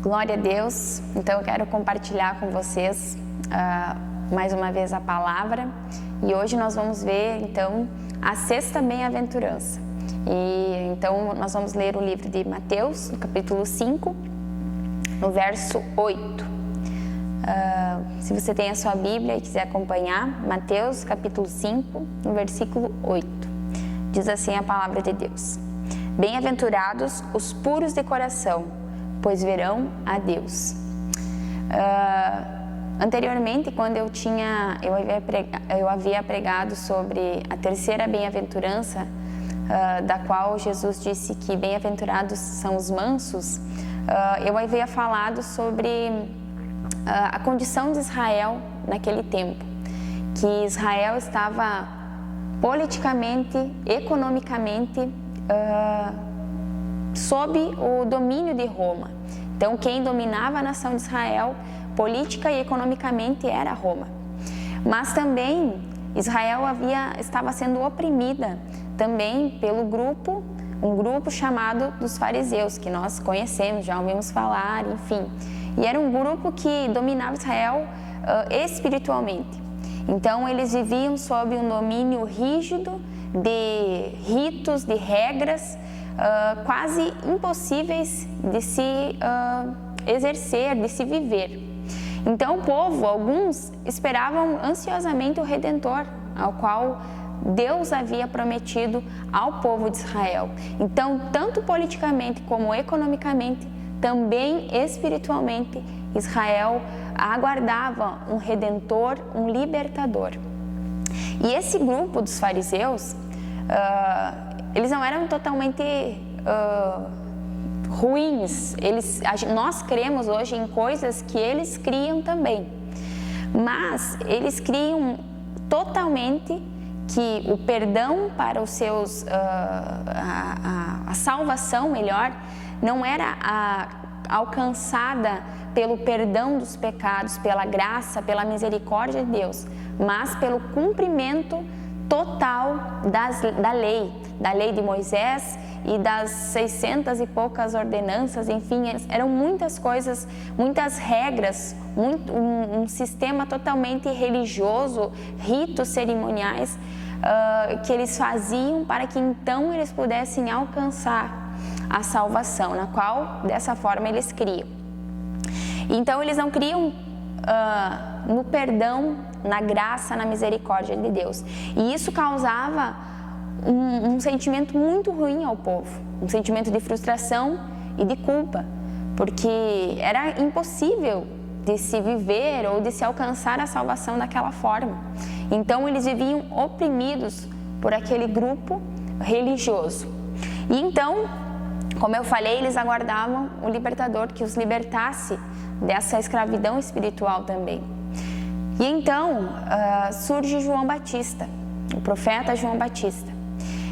Glória a Deus. Então eu quero compartilhar com vocês mais uma vez a palavra, e hoje nós vamos ver então a sexta bem-aventurança. E então nós vamos ler o livro de Mateus, no capítulo 5, no verso 8. Se você tem a sua Bíblia e quiser acompanhar, Mateus capítulo 5, no versículo 8. Diz assim a palavra de Deus: Bem-aventurados os puros de coração, pois verão a Deus. Anteriormente, quando eu havia pregado sobre a terceira bem-aventurança, da qual Jesus disse que bem-aventurados são os mansos, eu havia falado sobre a condição de Israel naquele tempo, que Israel estava politicamente, economicamente, sob o domínio de Roma. Então, quem dominava a nação de Israel, política e economicamente, era Roma. Mas também Israel estava sendo oprimida também pelo um grupo chamado dos fariseus, que nós conhecemos, já ouvimos falar, enfim. E era um grupo que dominava Israel espiritualmente. Então, eles viviam sob um domínio rígido de ritos, de regras, quase impossíveis de se exercer, de se viver. Então o povo, alguns, esperavam ansiosamente o Redentor, ao qual Deus havia prometido ao povo de Israel. Então, tanto politicamente como economicamente, também espiritualmente, Israel aguardava um Redentor, um libertador. E esse grupo dos fariseus, eles não eram totalmente ruins. Nós cremos hoje em coisas que eles criam também, mas eles criam totalmente que o perdão para os seus, a salvação melhor, não era alcançada pelo perdão dos pecados, pela graça, pela misericórdia de Deus, mas pelo cumprimento total da lei de Moisés e das 600 e poucas ordenanças, enfim, eram muitas coisas, muitas regras, um sistema totalmente religioso, ritos cerimoniais que eles faziam para que então eles pudessem alcançar a salvação, na qual dessa forma eles criam. Então eles não criam no perdão, na graça, na misericórdia de Deus, e isso causava um sentimento muito ruim ao povo, um sentimento de frustração e de culpa, porque era impossível de se viver ou de se alcançar a salvação daquela forma. Então eles viviam oprimidos por aquele grupo religioso. E então, como eu falei, eles aguardavam o libertador que os libertasse dessa escravidão espiritual também. E então surge João Batista, o profeta João Batista.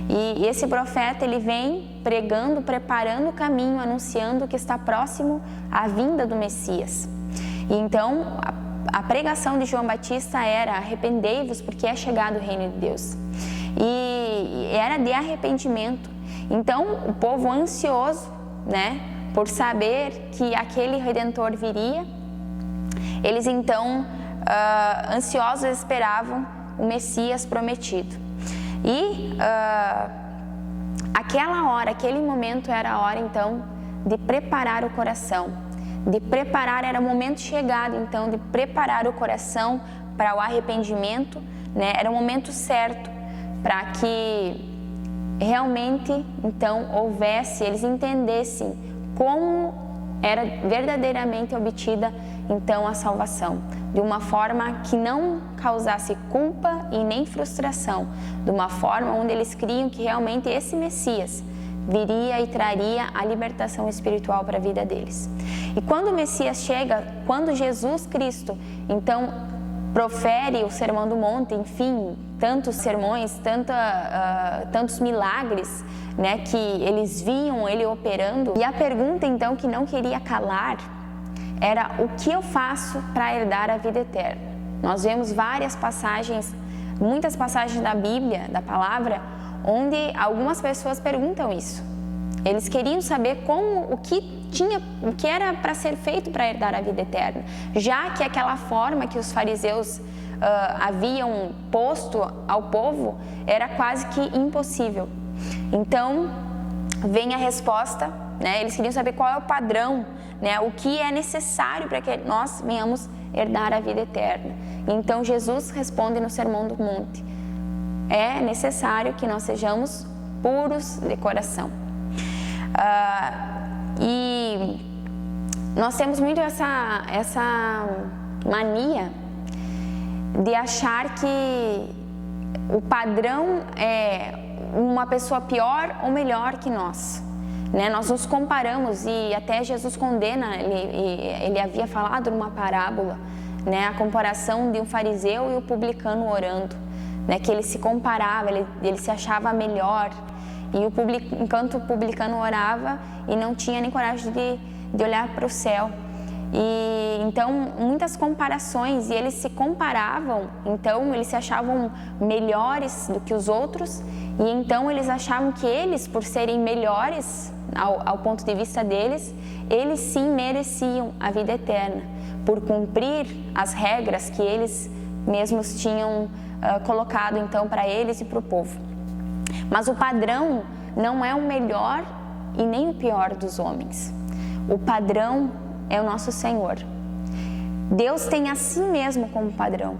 E esse profeta, ele vem pregando, preparando o caminho, anunciando que está próximo à vinda do Messias. E então, a pregação de João Batista era: arrependei-vos, porque é chegado o reino de Deus. E era de arrependimento. Então, o povo ansioso, por saber que aquele Redentor viria, eles então, ansiosos, esperavam o Messias prometido. E aquela hora, aquele momento era a hora então de preparar o coração, era o momento chegado então de preparar o coração para o arrependimento, era o momento certo para que realmente então eles entendessem como era verdadeiramente obtida então a salvação, de uma forma que não causasse culpa e nem frustração, de uma forma onde eles criam que realmente esse Messias viria e traria a libertação espiritual para a vida deles. E quando o Messias chega, quando Jesus Cristo então profere o Sermão do Monte, enfim, tantos sermões, tantos milagres, que eles viam ele operando, e a pergunta então que não queria calar era: o que eu faço para herdar a vida eterna? Nós vemos várias passagens, muitas passagens da Bíblia, da palavra, onde algumas pessoas perguntam isso. Eles queriam saber o que era para ser feito para herdar a vida eterna, já que aquela forma que os fariseus haviam posto ao povo era quase que impossível. Então vem a resposta, né? Eles queriam saber qual é o padrão, né? O que é necessário para que nós venhamos herdar a vida eterna. Então Jesus responde no Sermão do Monte: é necessário que nós sejamos puros de coração. E nós temos muito essa mania de achar que o padrão é uma pessoa pior ou melhor que nós, né? Nós nos comparamos, e até Jesus condena, ele havia falado numa parábola, né, a comparação de um fariseu e o publicano orando, né, que ele se comparava, ele se achava melhor, e enquanto o publicano orava e não tinha nem coragem de olhar para o céu. E então muitas comparações, e eles se comparavam, então eles se achavam melhores do que os outros, e então eles achavam que eles, por serem melhores ao ponto de vista deles, eles sim mereciam a vida eterna, por cumprir as regras que eles mesmos tinham colocado então para eles e para o povo. Mas o padrão não é o melhor e nem o pior dos homens. O padrão é o nosso Senhor. Deus tem a si mesmo como padrão.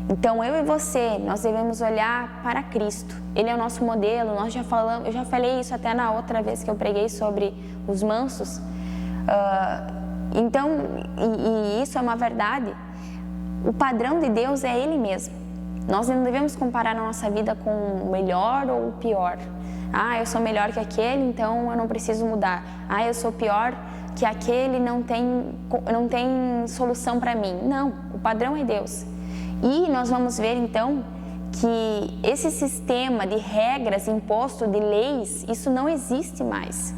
Então eu e você, nós devemos olhar para Cristo. Ele é o nosso modelo. Eu já falei isso até na outra vez que eu preguei sobre os mansos. Então, isso é uma verdade. O padrão de Deus é Ele mesmo. Nós não devemos comparar a nossa vida com o melhor ou o pior. Eu sou melhor que aquele, então eu não preciso mudar. Eu sou pior que aquele, não tem solução para mim. Não, o padrão é Deus. E nós vamos ver então que esse sistema de regras, imposto, de leis, isso não existe mais.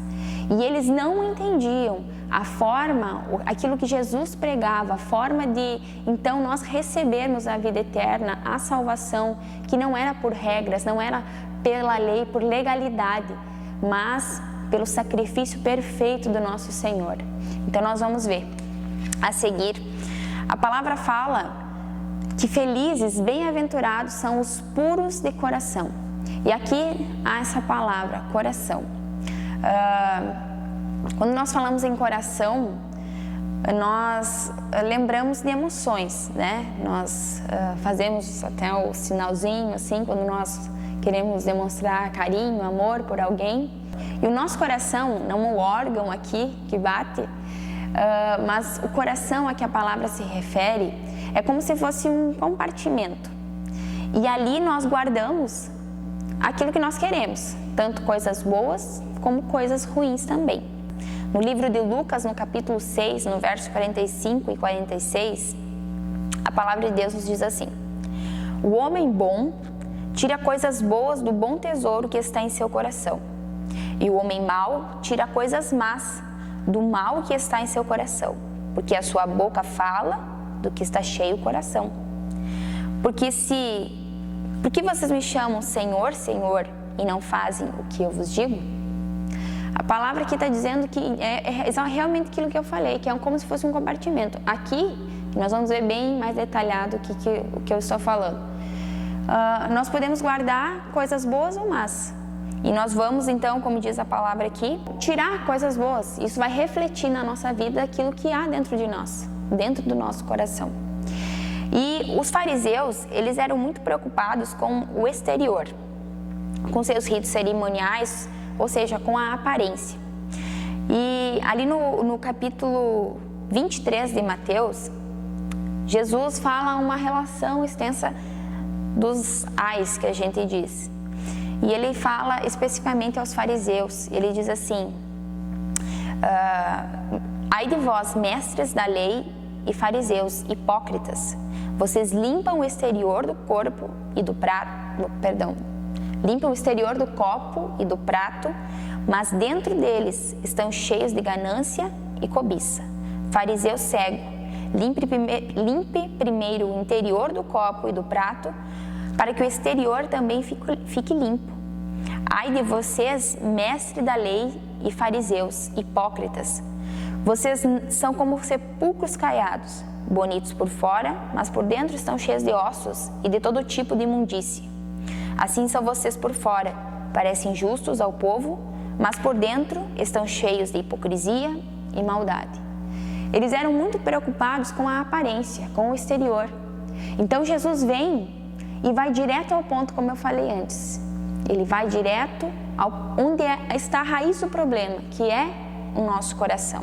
E eles não entendiam a forma, aquilo que Jesus pregava, a forma de então nós recebermos a vida eterna, a salvação, que não era por regras, não era pela lei, por legalidade, mas pelo sacrifício perfeito do nosso Senhor. Então nós vamos ver a seguir. A palavra fala que felizes, bem-aventurados são os puros de coração. E aqui há essa palavra, coração. Quando nós falamos em coração, nós lembramos de emoções, né? Nós fazemos até o sinalzinho, assim, quando nós queremos demonstrar carinho, amor por alguém. E o nosso coração, não o órgão aqui que bate, mas o coração a que a palavra se refere, é como se fosse um compartimento. E ali nós guardamos aquilo que nós queremos, tanto coisas boas como coisas ruins também. No livro de Lucas, no capítulo 6, no verso 45 e 46, a palavra de Deus nos diz assim: o homem bom tira coisas boas do bom tesouro que está em seu coração, e o homem mau tira coisas más do mal que está em seu coração, porque a sua boca fala do que está cheio o coração. Por que vocês me chamam Senhor, Senhor, e não fazem o que eu vos digo? A palavra aqui está dizendo que é realmente aquilo que eu falei, que é como se fosse um compartimento. Aqui, nós vamos ver bem mais detalhado o que eu estou falando. Nós podemos guardar coisas boas ou más. E nós vamos, então, como diz a palavra aqui, tirar coisas boas. Isso vai refletir na nossa vida aquilo que há dentro de nós, dentro do nosso coração. E os fariseus, eles eram muito preocupados com o exterior, com seus ritos cerimoniais, ou seja, com a aparência. E ali no capítulo 23 de Mateus, Jesus fala uma relação extensa dos ais, que a gente diz. E ele fala especificamente aos fariseus. Ele diz assim: ai de vós, mestres da lei e fariseus, hipócritas, vocês limpam o exterior do corpo e do prato, limpam o exterior do copo e do prato, mas dentro deles estão cheios de ganância e cobiça. Fariseu cego, limpe primeiro o interior do copo e do prato, para que o exterior também fique limpo. Ai de vocês, mestre da lei e fariseus, hipócritas, vocês são como sepulcros caiados, bonitos por fora, mas por dentro estão cheios de ossos e de todo tipo de imundície. Assim são vocês por fora, parecem justos ao povo, mas por dentro estão cheios de hipocrisia e maldade. Eles eram muito preocupados com a aparência, com o exterior. Então Jesus vem e vai direto ao ponto, como eu falei antes. Ele vai direto onde está a raiz do problema, que é o nosso coração.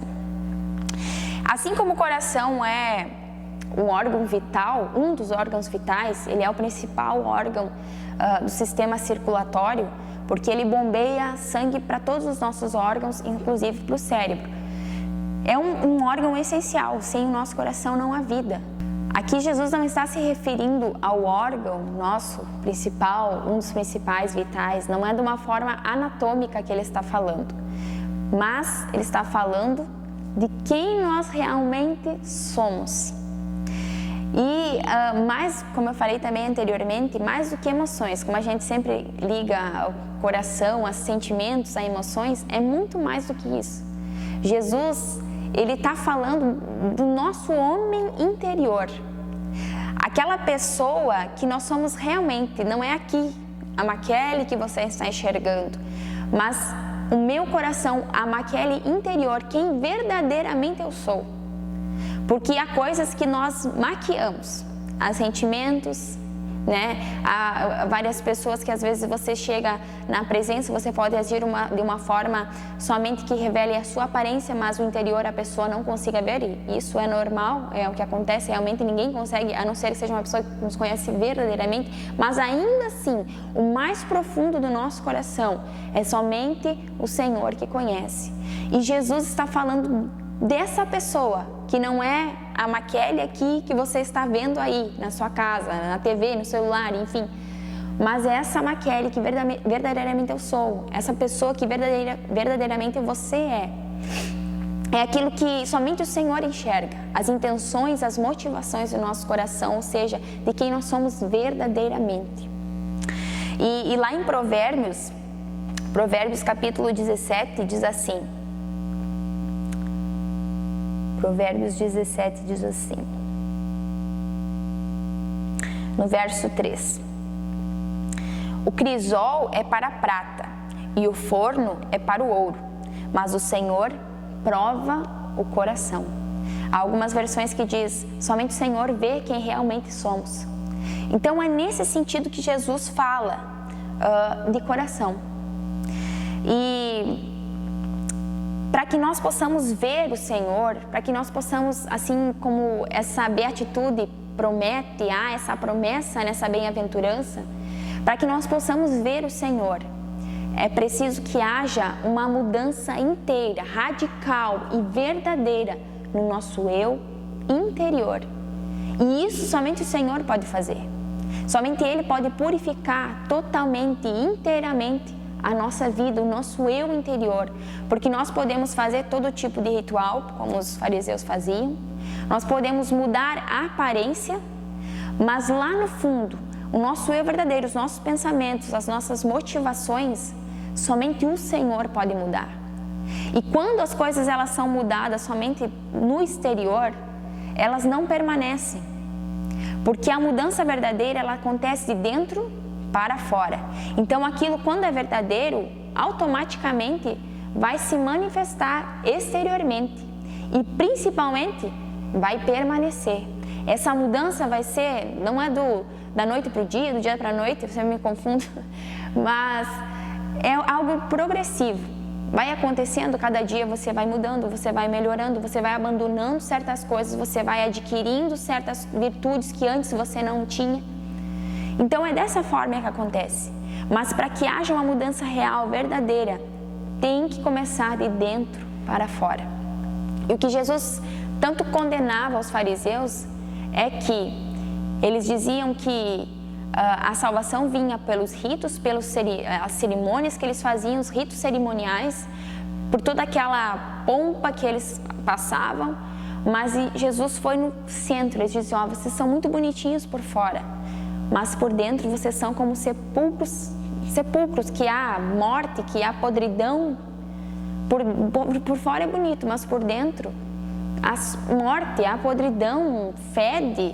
Assim como o coração é um órgão vital, um dos órgãos vitais, ele é o principal órgão do sistema circulatório, porque ele bombeia sangue para todos os nossos órgãos, inclusive para o cérebro. É um órgão essencial, sem o nosso coração não há vida. Aqui Jesus não está se referindo ao órgão nosso principal, um dos principais vitais, não é de uma forma anatômica que ele está falando, mas ele está falando de quem nós realmente somos. E mais, como eu falei também anteriormente, mais do que emoções, como a gente sempre liga ao coração, a sentimentos, a emoções, é muito mais do que isso. Jesus, ele está falando do nosso homem interior. Aquela pessoa que nós somos realmente, não é aqui a Maquele que você está enxergando, mas o meu coração, a Maquele interior, quem verdadeiramente eu sou. Porque há coisas que nós maquiamos, há sentimentos, né? Há várias pessoas que às vezes você chega na presença, você pode agir de uma forma somente que revele a sua aparência, mas o interior a pessoa não consiga ver, e isso é normal, é o que acontece, realmente ninguém consegue, a não ser que seja uma pessoa que nos conhece verdadeiramente, mas ainda assim, o mais profundo do nosso coração é somente o Senhor que conhece. E Jesus está falando dessa pessoa, que não é a Maquele aqui que você está vendo aí na sua casa, na TV, no celular, enfim. Mas é essa Maquele que verdadeiramente eu sou, essa pessoa que verdadeiramente você é. É aquilo que somente o Senhor enxerga, as intenções, as motivações do nosso coração, ou seja, de quem nós somos verdadeiramente. E lá em Provérbios capítulo 17 diz assim, Provérbios 17 diz assim, no verso 3: O crisol é para a prata e o forno é para o ouro, mas o Senhor prova o coração. Há algumas versões que diz, somente o Senhor vê quem realmente somos. Então é nesse sentido que Jesus fala de coração. E para que nós possamos ver o Senhor, para que nós possamos, assim como essa beatitude promete, há essa promessa nessa bem-aventurança, para que nós possamos ver o Senhor, é preciso que haja uma mudança inteira, radical e verdadeira no nosso eu interior. E isso somente o Senhor pode fazer. Somente Ele pode purificar totalmente e inteiramente a nossa vida, o nosso eu interior, porque nós podemos fazer todo tipo de ritual, como os fariseus faziam, nós podemos mudar a aparência, mas lá no fundo, o nosso eu verdadeiro, os nossos pensamentos, as nossas motivações, somente o Senhor pode mudar. E quando as coisas elas são mudadas somente no exterior, elas não permanecem, porque a mudança verdadeira ela acontece de dentro para fora. Então aquilo, quando é verdadeiro, automaticamente vai se manifestar exteriormente e principalmente vai permanecer. Essa mudança vai ser, não é da noite para o dia, do dia para a noite, você me confunde, mas é algo progressivo. Vai acontecendo, cada dia você vai mudando, você vai melhorando, você vai abandonando certas coisas, você vai adquirindo certas virtudes que antes você não tinha. Então é dessa forma que acontece. Mas para que haja uma mudança real, verdadeira, tem que começar de dentro para fora. E o que Jesus tanto condenava aos fariseus é que eles diziam que a salvação vinha pelos ritos, as cerimônias que eles faziam, os ritos cerimoniais, por toda aquela pompa que eles passavam, mas Jesus foi no centro. Eles diziam, vocês são muito bonitinhos por fora, mas por dentro vocês são como sepulcros que há morte, que há podridão, por fora é bonito, mas por dentro, a morte, a podridão, fede.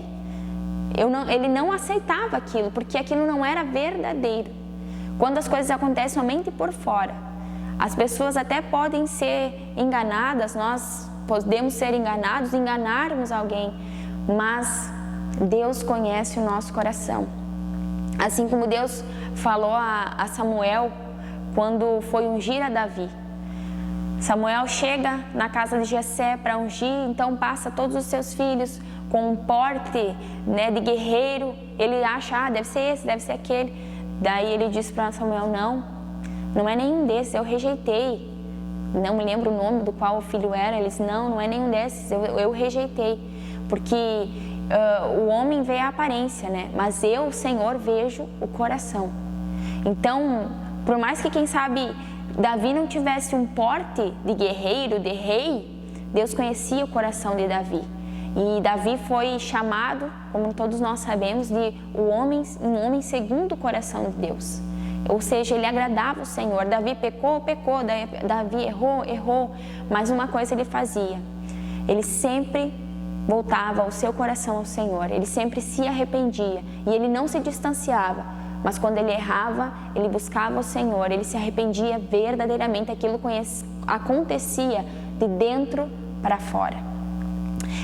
Ele não aceitava aquilo, porque aquilo não era verdadeiro. Quando as coisas acontecem somente por fora, as pessoas até podem ser enganadas, nós podemos ser enganados, enganarmos alguém, mas Deus conhece o nosso coração. Assim como Deus falou a Samuel quando foi ungir a Davi. Samuel chega na casa de Jessé para ungir, então passa todos os seus filhos com um porte, né, de guerreiro. Ele acha, deve ser esse, deve ser aquele. Daí ele diz para Samuel, não é nenhum desses, eu rejeitei. Não me lembro o nome do qual o filho era. Ele disse, não é nenhum desses, eu rejeitei. Porque o homem vê a aparência, né? Mas eu, Senhor, vejo o coração. Então, por mais que, quem sabe, Davi não tivesse um porte de guerreiro, de rei, Deus conhecia o coração de Davi. E Davi foi chamado, como todos nós sabemos, de um homem segundo o coração de Deus. Ou seja, ele agradava o Senhor. Davi pecou, Davi errou, mas uma coisa ele fazia. Ele sempre voltava o seu coração ao Senhor, ele sempre se arrependia e ele não se distanciava, mas quando ele errava, ele buscava o Senhor, ele se arrependia verdadeiramente, aquilo acontecia de dentro para fora.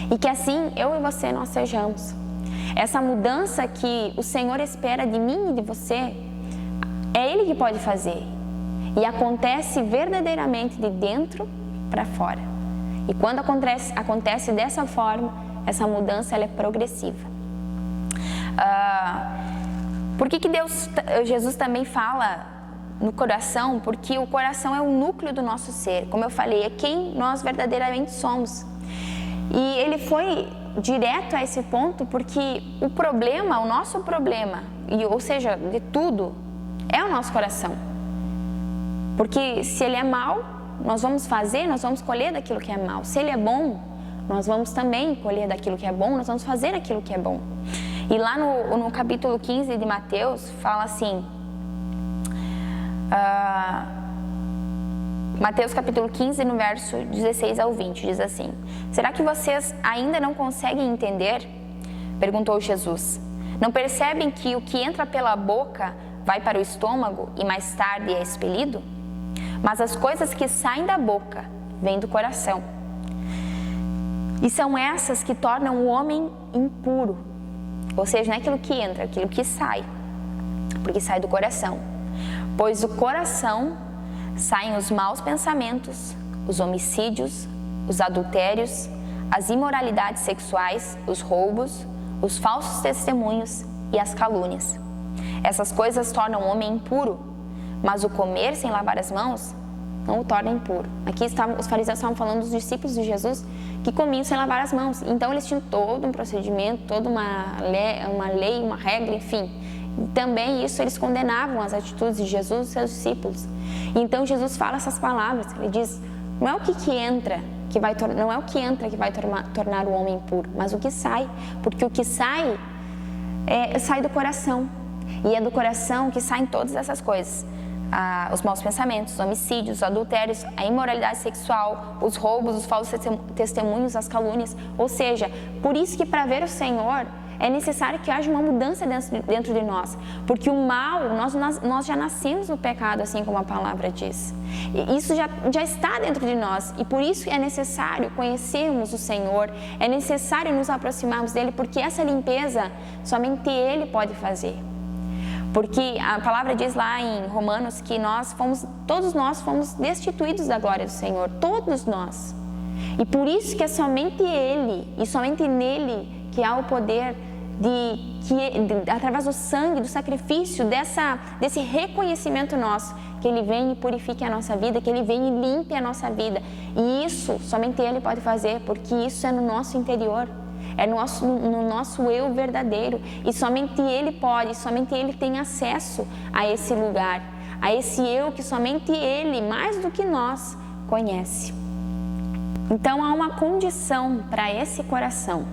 E que assim eu e você nós sejamos. Essa mudança que o Senhor espera de mim e de você, é Ele que pode fazer. E acontece verdadeiramente de dentro para fora. E quando acontece dessa forma, essa mudança ela é progressiva. Por que Jesus também fala no coração? Porque o coração é o núcleo do nosso ser. Como eu falei, é quem nós verdadeiramente somos. E ele foi direto a esse ponto porque o nosso problema, ou seja, de tudo, é o nosso coração. Porque se ele é mau, nós vamos colher daquilo que é mau. Se ele é bom, nós vamos também colher daquilo que é bom, nós vamos fazer aquilo que é bom. E lá no capítulo 15 de Mateus, fala assim, Mateus capítulo 15, no verso 16 ao 20, diz assim: será que vocês ainda não conseguem entender? Perguntou Jesus. Não percebem que o que entra pela boca vai para o estômago e mais tarde é expelido? Mas as coisas que saem da boca vêm do coração. E são essas que tornam o homem impuro. Ou seja, não é aquilo que entra, é aquilo que sai. Porque sai do coração. Pois do coração saem os maus pensamentos, os homicídios, os adultérios, as imoralidades sexuais, os roubos, os falsos testemunhos e as calúnias. Essas coisas tornam o homem impuro, mas o comer sem lavar as mãos não o torna impuro. Aqui os fariseus estavam falando dos discípulos de Jesus que comiam sem lavar as mãos. Então eles tinham todo um procedimento, toda uma lei, uma regra, enfim. E também isso eles condenavam as atitudes de Jesus e seus discípulos. E então Jesus fala essas palavras. Ele diz: não é o que entra que vai tornar o homem impuro, mas o que sai, porque o que sai sai do coração. E é do coração que saem todas essas coisas. Os maus pensamentos, os homicídios, os adultérios, a imoralidade sexual, os roubos, os falsos testemunhos, as calúnias. Ou seja, por isso que para ver o Senhor é necessário que haja uma mudança dentro de nós. Porque o mal, nós já nascemos no pecado, assim como a palavra diz. E isso já está dentro de nós. E por isso é necessário conhecermos o Senhor, é necessário nos aproximarmos dEle, porque essa limpeza somente Ele pode fazer. Porque a palavra diz lá em Romanos que todos nós fomos destituídos da glória do Senhor, todos nós. E por isso que é somente Ele e somente nele que há o poder através do sangue, do sacrifício, desse reconhecimento nosso, que Ele vem e purifique a nossa vida, que Ele vem e limpe a nossa vida. E isso somente Ele pode fazer, porque isso é no nosso interior. É no nosso eu verdadeiro. E somente Ele pode, somente Ele tem acesso a esse lugar, a esse eu que somente Ele, mais do que nós, conhece. Então há uma condição para esse coração.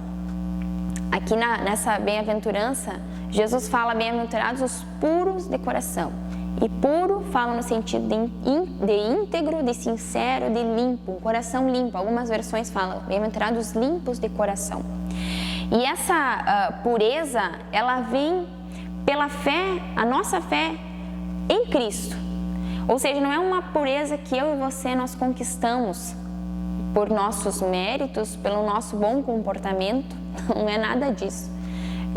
Aqui nessa bem-aventurança, Jesus fala: bem-aventurados os puros de coração. E puro fala no sentido de íntegro, de sincero, de limpo, um coração limpo. Algumas versões falam, bem-aventurados limpos de coração. E essa pureza, ela vem pela fé, a nossa fé em Cristo. Ou seja, não é uma pureza que eu e você nós conquistamos por nossos méritos, pelo nosso bom comportamento, não é nada disso.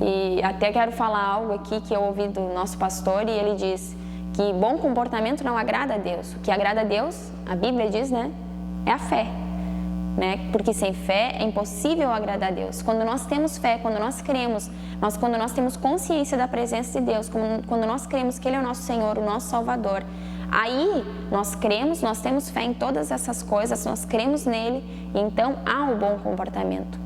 E até quero falar algo aqui que eu ouvi do nosso pastor, e ele diz que bom comportamento não agrada a Deus. O que agrada a Deus, a Bíblia diz, né, é a fé, né? Porque sem fé é impossível agradar a Deus. Quando nós temos fé, quando nós cremos, quando nós temos consciência da presença de Deus, quando nós cremos que Ele é o nosso Senhor, o nosso Salvador, aí nós cremos, nós temos fé em todas essas coisas, nós cremos nele, e então há o bom comportamento.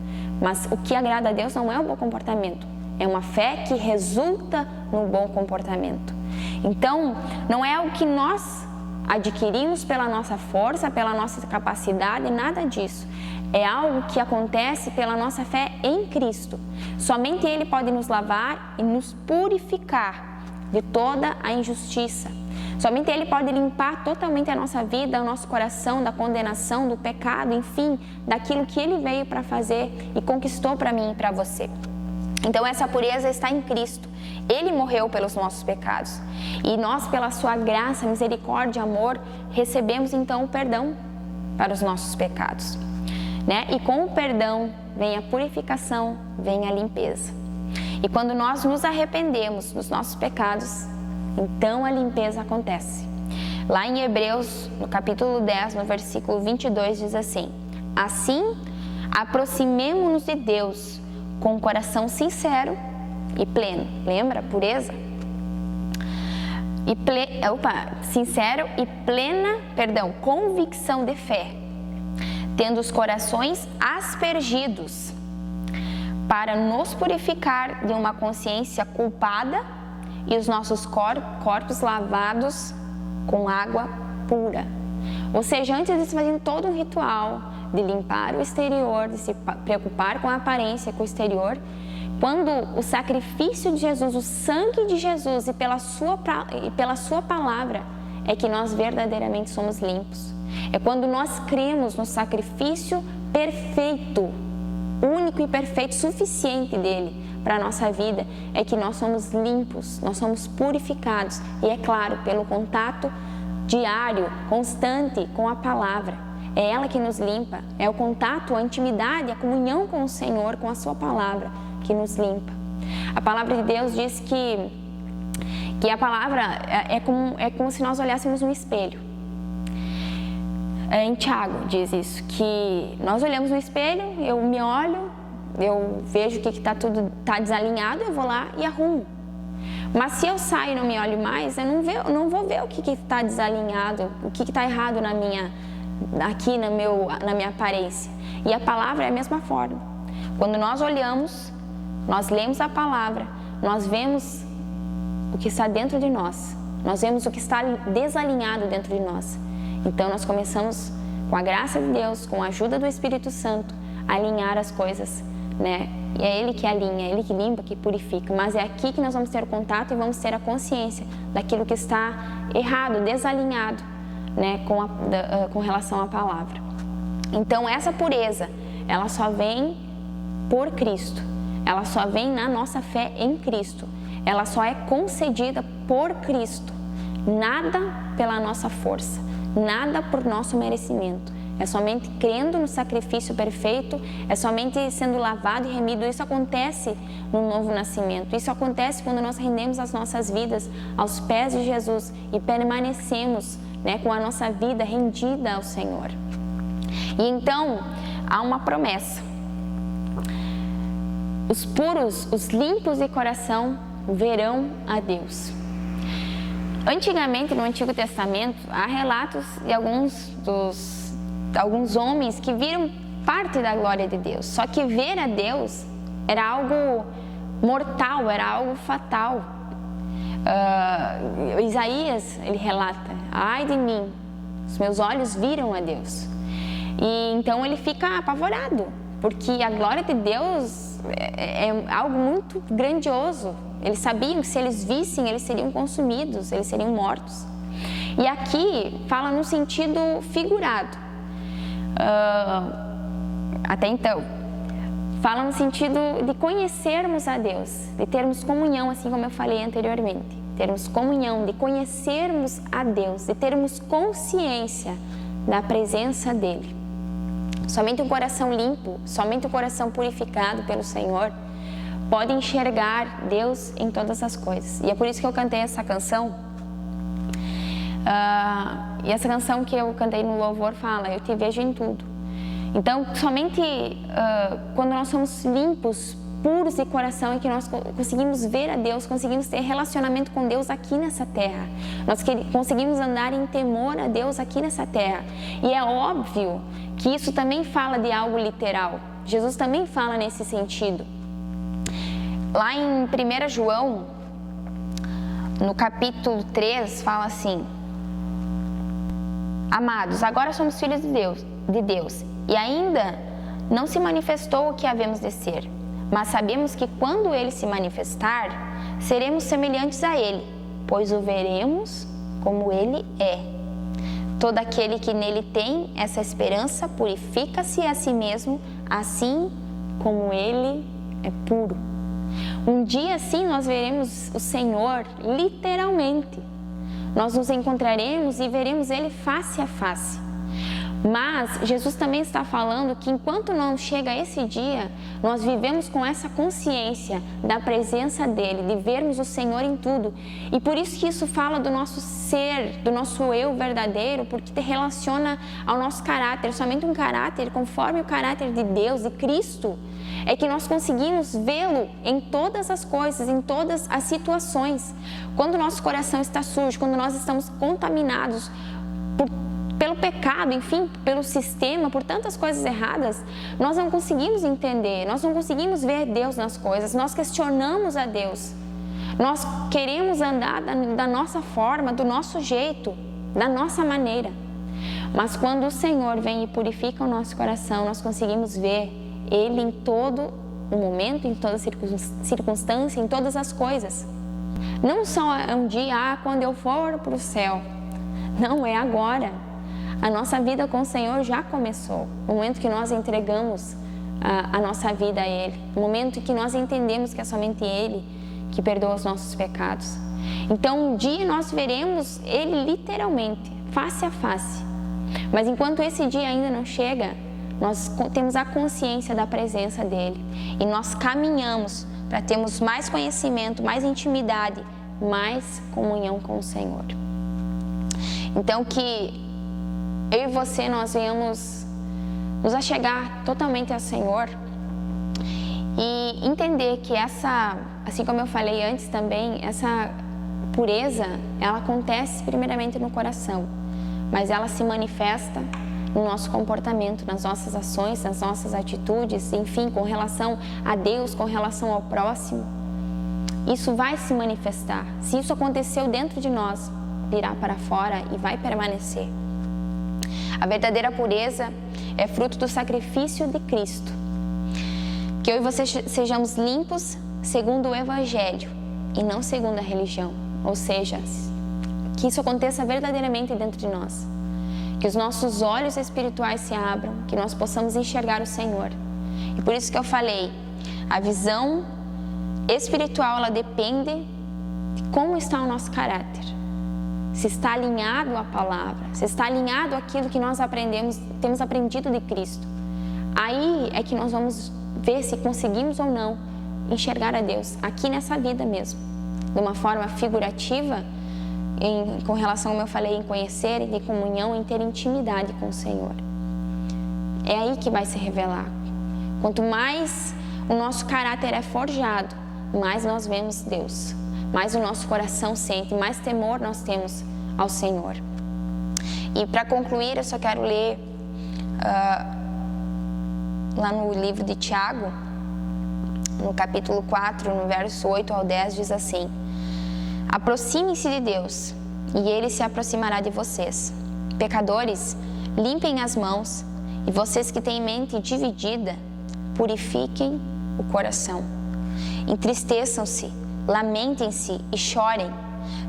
Mas o que agrada a Deus não é o bom comportamento, é uma fé que resulta no bom comportamento. Então, não é o que nós adquirimos pela nossa força, pela nossa capacidade, nada disso. É algo que acontece pela nossa fé em Cristo. Somente Ele pode nos lavar e nos purificar de toda a injustiça. Somente Ele pode limpar totalmente a nossa vida, o nosso coração da condenação, do pecado, enfim, daquilo que Ele veio para fazer e conquistou para mim e para você. Então essa pureza está em Cristo. Ele morreu pelos nossos pecados. E nós, pela sua graça, misericórdia e amor, recebemos então o perdão para os nossos pecados, né? E com o perdão vem a purificação, vem a limpeza. E quando nós nos arrependemos dos nossos pecados, então a limpeza acontece. Lá em Hebreus, no capítulo 10, no versículo 22, diz assim: assim, aproximemo-nos de Deus com um coração sincero e pleno. Lembra? Pureza? Sincero e plena, convicção de fé, tendo os corações aspergidos, para nos purificar de uma consciência culpada e os nossos corpos lavados com água pura. Ou seja, antes eles faziam todo um ritual de limpar o exterior, de se preocupar com a aparência, com o exterior. Quando o sacrifício de Jesus, o sangue de Jesus e pela sua palavra é que nós verdadeiramente somos limpos. É quando nós cremos no sacrifício perfeito, único e perfeito, suficiente dele para a nossa vida, é que nós somos limpos, nós somos purificados. E é claro, pelo contato diário, constante com a palavra. É ela que nos limpa, é o contato, a intimidade, a comunhão com o Senhor, com a sua palavra, que nos limpa. A palavra de Deus diz que a palavra é como se nós olhássemos no espelho. Em Tiago diz isso, que nós olhamos no espelho, eu me olho, eu vejo que tá desalinhado, eu vou lá e arrumo. Mas se eu saio e não me olho mais, eu não vou ver o que está desalinhado, o que está errado na minha aparência. E a palavra é a mesma forma. Quando nós olhamos, nós lemos a palavra, nós vemos o que está dentro de nós, nós vemos o que está desalinhado dentro de nós. Então nós começamos, com a graça de Deus, com a ajuda do Espírito Santo, a alinhar as coisas, né? E é Ele que alinha, é Ele que limpa, que purifica. Mas é aqui que nós vamos ter o contato e vamos ter a consciência daquilo que está errado, desalinhado, né? Com relação à palavra. Então essa pureza, ela só vem por Cristo. Ela só vem na nossa fé em Cristo. Ela só é concedida por Cristo. Nada pela nossa força, nada por nosso merecimento. É somente crendo no sacrifício perfeito, é somente sendo lavado e remido. Isso acontece no novo nascimento. Isso acontece quando nós rendemos as nossas vidas aos pés de Jesus e permanecemos, né, com a nossa vida rendida ao Senhor. E então, há uma promessa. Os puros, os limpos de coração, verão a Deus. Antigamente, no Antigo Testamento, há relatos de alguns homens que viram parte da glória de Deus. Só que ver a Deus era algo mortal, era algo fatal. Isaías, ele relata: ai de mim, os meus olhos viram a Deus. E então ele fica apavorado, porque a glória de Deus é algo muito grandioso. Eles sabiam que se eles vissem, eles seriam consumidos, eles seriam mortos. E aqui fala no sentido figurado. Até então, fala no sentido de conhecermos a Deus, de termos comunhão, assim como eu falei anteriormente. Termos comunhão, de conhecermos a Deus, de termos consciência da presença dEle. Somente um coração limpo, somente um coração purificado pelo Senhor pode enxergar Deus em todas as coisas. E é por isso que eu cantei essa canção. E essa canção que eu cantei no louvor fala: eu te vejo em tudo. Então, somente quando nós somos limpos, puros de coração, é que nós conseguimos ver a Deus, conseguimos ter relacionamento com Deus aqui nessa terra. Nós conseguimos andar em temor a Deus aqui nessa terra. E é óbvio que isso também fala de algo literal. Jesus também fala nesse sentido. Lá em 1 João, no capítulo 3, fala assim: amados, agora somos filhos de Deus, e ainda não se manifestou o que havemos de ser, mas sabemos que quando Ele se manifestar, seremos semelhantes a Ele, pois o veremos como Ele é. Todo aquele que nele tem essa esperança purifica-se a si mesmo, assim como Ele é puro. Um dia, sim, nós veremos o Senhor, literalmente. Nós nos encontraremos e veremos Ele face a face. Mas Jesus também está falando que enquanto não chega esse dia, nós vivemos com essa consciência da presença dEle, de vermos o Senhor em tudo. E por isso que isso fala do nosso ser, do nosso eu verdadeiro, porque te relaciona ao nosso caráter. Somente um caráter conforme o caráter de Deus, de Cristo, é que nós conseguimos vê-lo em todas as coisas, em todas as situações. Quando o nosso coração está sujo, quando nós estamos contaminados pelo pecado, enfim, pelo sistema, por tantas coisas erradas, nós não conseguimos entender, nós não conseguimos ver Deus nas coisas, nós questionamos a Deus. Nós queremos andar da nossa forma, do nosso jeito, da nossa maneira. Mas quando o Senhor vem e purifica o nosso coração, nós conseguimos ver Ele em todo o momento, em toda circunstância, em todas as coisas. Não só um dia, quando eu for para o céu. Não, é agora. A nossa vida com o Senhor já começou. No momento que nós entregamos a nossa vida a Ele. No momento que nós entendemos que é somente Ele que perdoa os nossos pecados. Então, um dia nós veremos Ele literalmente, face a face. Mas enquanto esse dia ainda não chega, nós temos a consciência da presença dEle. E nós caminhamos para termos mais conhecimento, mais intimidade, mais comunhão com o Senhor. Então, que eu e você, nós venhamos nos achegar totalmente ao Senhor e entender que essa, assim como eu falei antes também, essa pureza, ela acontece primeiramente no coração, mas ela se manifesta no nosso comportamento, nas nossas ações, nas nossas atitudes, enfim, com relação a Deus, com relação ao próximo. Isso vai se manifestar. Se isso aconteceu dentro de nós, virá para fora e vai permanecer. A verdadeira pureza é fruto do sacrifício de Cristo. Que eu e você sejamos limpos segundo o Evangelho e não segundo a religião. Ou seja, que isso aconteça verdadeiramente dentro de nós. Que os nossos olhos espirituais se abram, que nós possamos enxergar o Senhor. E por isso que eu falei, a visão espiritual, ela depende de como está o nosso caráter. Se está alinhado à palavra, se está alinhado àquilo que nós temos aprendido de Cristo. Aí é que nós vamos ver se conseguimos ou não enxergar a Deus, aqui nessa vida mesmo, de uma forma figurativa, com relação, como eu falei, em conhecer, em ter comunhão, em ter intimidade com o Senhor. É aí que vai se revelar. Quanto mais o nosso caráter é forjado, mais nós vemos Deus. Mais o nosso coração sente, mais temor nós temos ao Senhor. E para concluir, eu só quero ler lá no livro de Tiago, no capítulo 4, no verso 8 ao 10, diz assim: aproximem-se de Deus, e Ele se aproximará de vocês. Pecadores, limpem as mãos, e vocês que têm mente dividida, purifiquem o coração. Entristeçam-se, lamentem-se e chorem.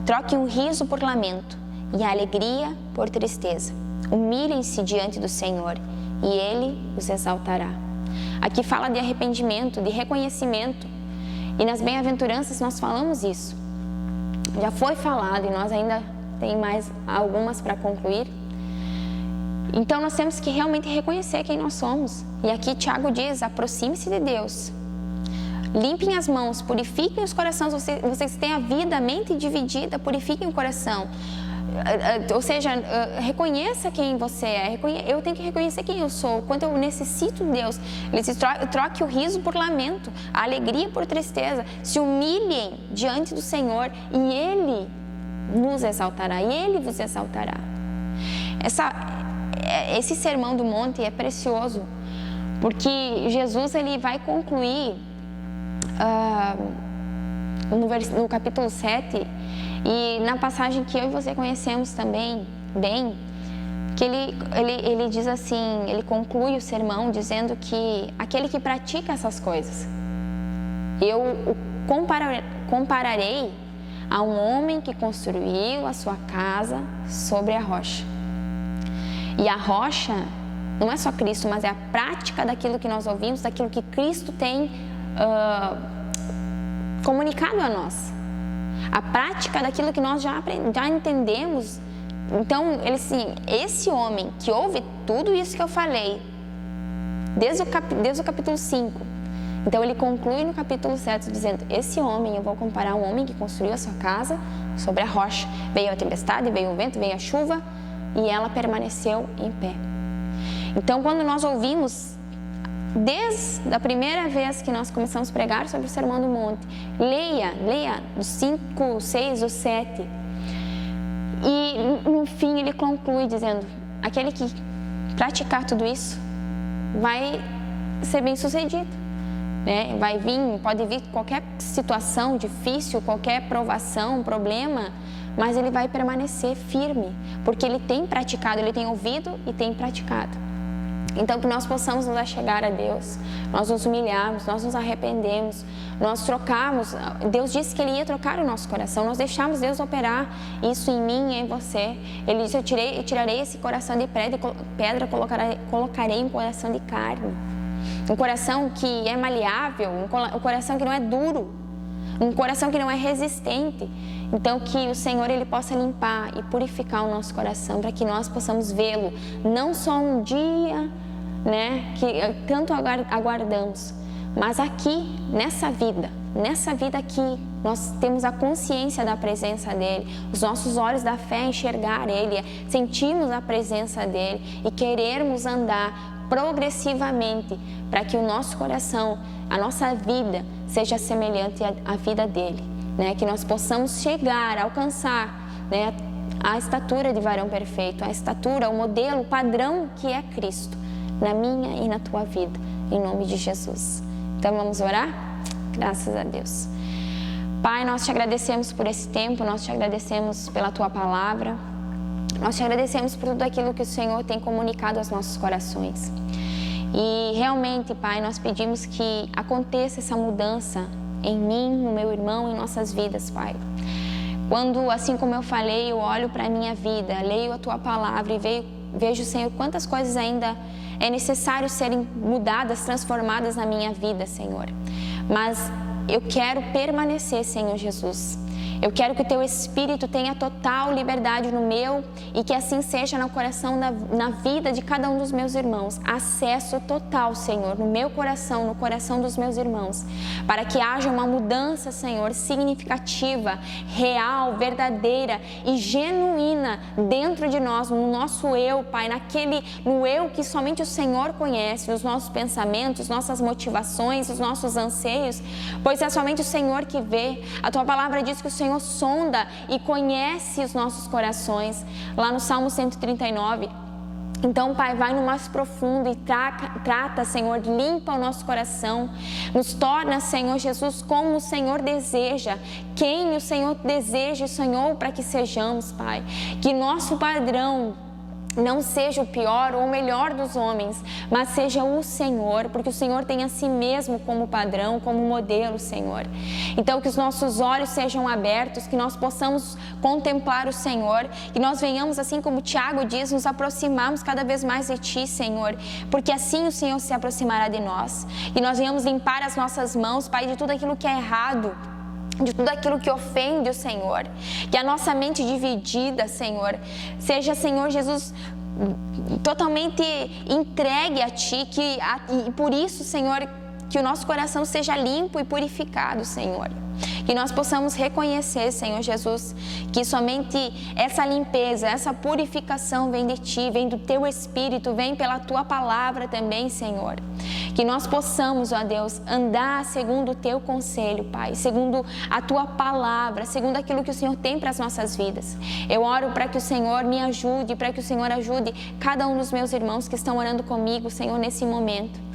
Troquem o riso por lamento e a alegria por tristeza. Humilhem-se diante do Senhor e Ele os exaltará. Aqui fala de arrependimento, de reconhecimento. E nas bem-aventuranças nós falamos isso. Já foi falado e nós ainda tem mais algumas para concluir. Então nós temos que realmente reconhecer quem nós somos. E aqui Tiago diz: aproxime-se de Deus. Limpem as mãos, purifiquem os corações. Vocês têm a vida, a mente dividida, purifiquem o coração. Ou seja, reconheça quem você é. Eu tenho que reconhecer quem eu sou, quanto eu necessito de Deus. Ele diz: troque o riso por lamento, a alegria por tristeza. Se humilhem diante do Senhor e Ele nos exaltará, e Ele vos exaltará. Esse sermão do monte é precioso, porque Jesus ele vai concluir no capítulo 7, e na passagem que eu e você conhecemos também bem, que ele diz assim, ele conclui o sermão dizendo que aquele que pratica essas coisas, eu o compararei a um homem que construiu a sua casa sobre a rocha. E a rocha não é só Cristo, mas é a prática daquilo que nós ouvimos, daquilo que Cristo tem comunicado a nós. A prática daquilo que nós já entendemos. Então, esse homem que ouve tudo isso que eu falei, desde o capítulo 5, então ele conclui no capítulo 7 dizendo: esse homem, eu vou comparar a um homem que construiu a sua casa sobre a rocha. Veio a tempestade, veio o vento, veio a chuva e ela permaneceu em pé. Então, quando nós ouvimos, desde a primeira vez que nós começamos a pregar sobre o Sermão do Monte, leia os 5, 6 ou 7. E no fim ele conclui dizendo: aquele que praticar tudo isso vai ser bem sucedido, né? Pode vir qualquer situação difícil, qualquer provação, problema, mas ele vai permanecer firme, porque ele tem praticado, ele tem ouvido e tem praticado. Então, que nós possamos nos achegar a Deus, nós nos humilharmos, nós nos arrependemos, nós trocarmos. Deus disse que Ele ia trocar o nosso coração, nós deixamos Deus operar isso em mim e em você. Ele disse: eu tirarei esse coração de pedra, colocarei um coração de carne. Um coração que é maleável, um coração que não é duro, um coração que não é resistente. Então, que o Senhor ele possa limpar e purificar o nosso coração, para que nós possamos vê-lo, não só um dia, né, que tanto aguardamos, mas aqui, nessa vida aqui, nós temos a consciência da presença dEle, os nossos olhos da fé enxergar Ele, sentirmos a presença dEle e querermos andar progressivamente para que o nosso coração, a nossa vida, seja semelhante à vida dEle, né? Que nós possamos chegar, alcançar, né, a estatura de varão perfeito, a estatura, o modelo, o padrão que é Cristo, na minha e na tua vida, em nome de Jesus. Então vamos orar? Graças a Deus. Pai, nós te agradecemos por esse tempo, nós te agradecemos pela tua palavra, nós te agradecemos por tudo aquilo que o Senhor tem comunicado aos nossos corações. E realmente, Pai, nós pedimos que aconteça essa mudança em mim, no meu irmão, em nossas vidas, Pai. Quando, assim como eu falei, eu olho para a minha vida, leio a tua palavra e vejo, Senhor, quantas coisas ainda é necessário serem mudadas, transformadas na minha vida, Senhor. Mas eu quero permanecer, Senhor Jesus. Eu quero que o Teu Espírito tenha total liberdade no meu e que assim seja no coração, na vida de cada um dos meus irmãos. Acesso total, Senhor, no meu coração, no coração dos meus irmãos. Para que haja uma mudança, Senhor, significativa, real, verdadeira e genuína dentro de nós, no nosso eu, Pai, no eu que somente o Senhor conhece, nos nossos pensamentos, nossas motivações, os nossos anseios, pois é somente o Senhor que vê. A Tua palavra diz que o Senhor sonda e conhece os nossos corações, lá no Salmo 139. Então, Pai, vai no mais profundo e trata, Senhor, limpa o nosso coração, nos torna, Senhor Jesus, como o Senhor deseja, quem o Senhor deseja e sonhou para que sejamos, Pai. Que nosso padrão não seja o pior ou o melhor dos homens, mas seja o Senhor, porque o Senhor tem a si mesmo como padrão, como modelo, Senhor. Então, que os nossos olhos sejam abertos, que nós possamos contemplar o Senhor, que nós venhamos, assim como Tiago diz, nos aproximarmos cada vez mais de Ti, Senhor, porque assim o Senhor se aproximará de nós. E nós venhamos limpar as nossas mãos, Pai, de tudo aquilo que é errado, de tudo aquilo que ofende o Senhor, que a nossa mente dividida, Senhor, seja, Senhor Jesus, totalmente entregue a Ti, e por isso, Senhor, que o nosso coração seja limpo e purificado, Senhor. Que nós possamos reconhecer, Senhor Jesus, que somente essa limpeza, essa purificação vem de Ti, vem do Teu Espírito, vem pela Tua palavra também, Senhor. Que nós possamos, ó Deus, andar segundo o Teu conselho, Pai, segundo a Tua palavra, segundo aquilo que o Senhor tem para as nossas vidas. Eu oro para que o Senhor me ajude, para que o Senhor ajude cada um dos meus irmãos que estão orando comigo, Senhor, nesse momento.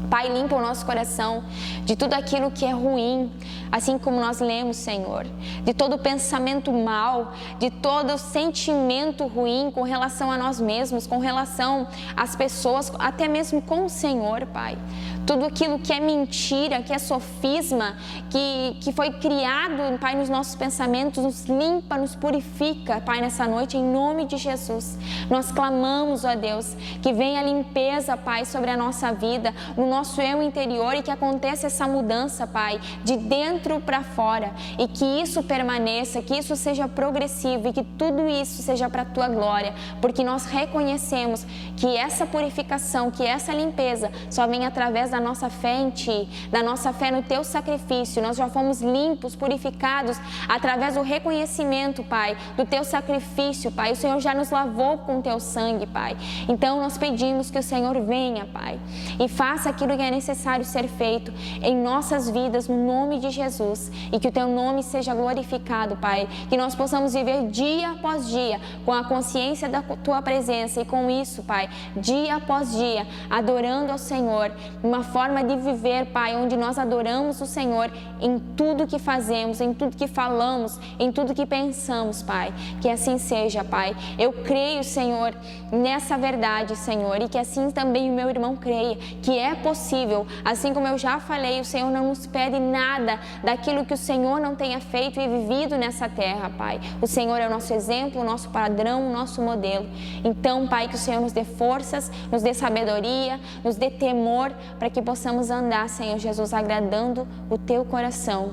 Pai, limpa o nosso coração de tudo aquilo que é ruim, assim como nós lemos, Senhor, de todo pensamento mal, de todo sentimento ruim com relação a nós mesmos, com relação às pessoas, até mesmo com o Senhor, Pai. Tudo aquilo que é mentira, que é sofisma, que foi criado, Pai, nos nossos pensamentos, nos limpa, nos purifica, Pai, nessa noite, em nome de Jesus. Nós clamamos, ó Deus, que venha a limpeza, Pai, sobre a nossa vida, no nosso eu interior, e que aconteça essa mudança, Pai, de dentro para fora, e que isso permaneça, que isso seja progressivo, e que tudo isso seja para a Tua glória, porque nós reconhecemos que essa purificação, que essa limpeza só vem através da nossa fé em Ti, da nossa fé no Teu sacrifício. Nós já fomos limpos, purificados através do reconhecimento, Pai, do Teu sacrifício, Pai. O Senhor já nos lavou com o Teu sangue, Pai. Então nós pedimos que o Senhor venha, Pai, e faça aquilo que é necessário ser feito em nossas vidas, no nome de Jesus, e que o Teu nome seja glorificado, Pai, que nós possamos viver dia após dia com a consciência da Tua presença, e com isso, Pai, dia após dia, adorando ao Senhor, uma forma de viver, Pai, onde nós adoramos o Senhor em tudo que fazemos, em tudo que falamos, em tudo que pensamos, Pai. Que assim seja, Pai. Eu creio, Senhor, nessa verdade, Senhor, e que assim também o meu irmão creia, que é possível. Assim como eu já falei, o Senhor não nos pede nada daquilo que o Senhor não tenha feito e vivido nessa terra, Pai. O Senhor é o nosso exemplo, o nosso padrão, o nosso modelo. Então, Pai, que o Senhor nos dê forças, nos dê sabedoria, nos dê temor, para que possamos andar, Senhor Jesus, agradando o Teu coração,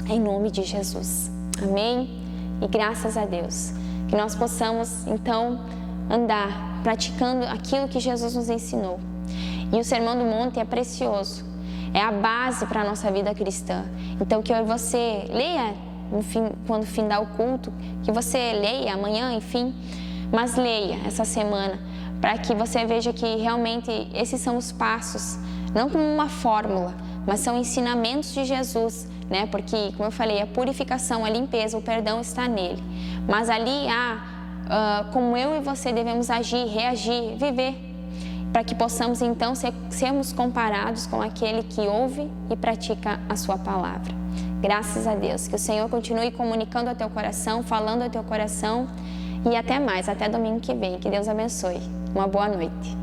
em nome de Jesus. Amém? E graças a Deus, que nós possamos, então, andar praticando aquilo que Jesus nos ensinou. E o Sermão do Monte é precioso, é a base para a nossa vida cristã. Então, que eu e você leia, quando findar o culto, que você leia amanhã, enfim, mas leia essa semana, para que você veja que realmente esses são os passos, não como uma fórmula, mas são ensinamentos de Jesus, né? Porque, como eu falei, a purificação, a limpeza, o perdão está nele. Mas ali há como eu e você devemos agir, reagir, viver, para que possamos então sermos comparados com aquele que ouve e pratica a sua palavra. Graças a Deus, que o Senhor continue comunicando ao teu coração, falando ao teu coração, e até mais, até domingo que vem. Que Deus abençoe. Uma boa noite.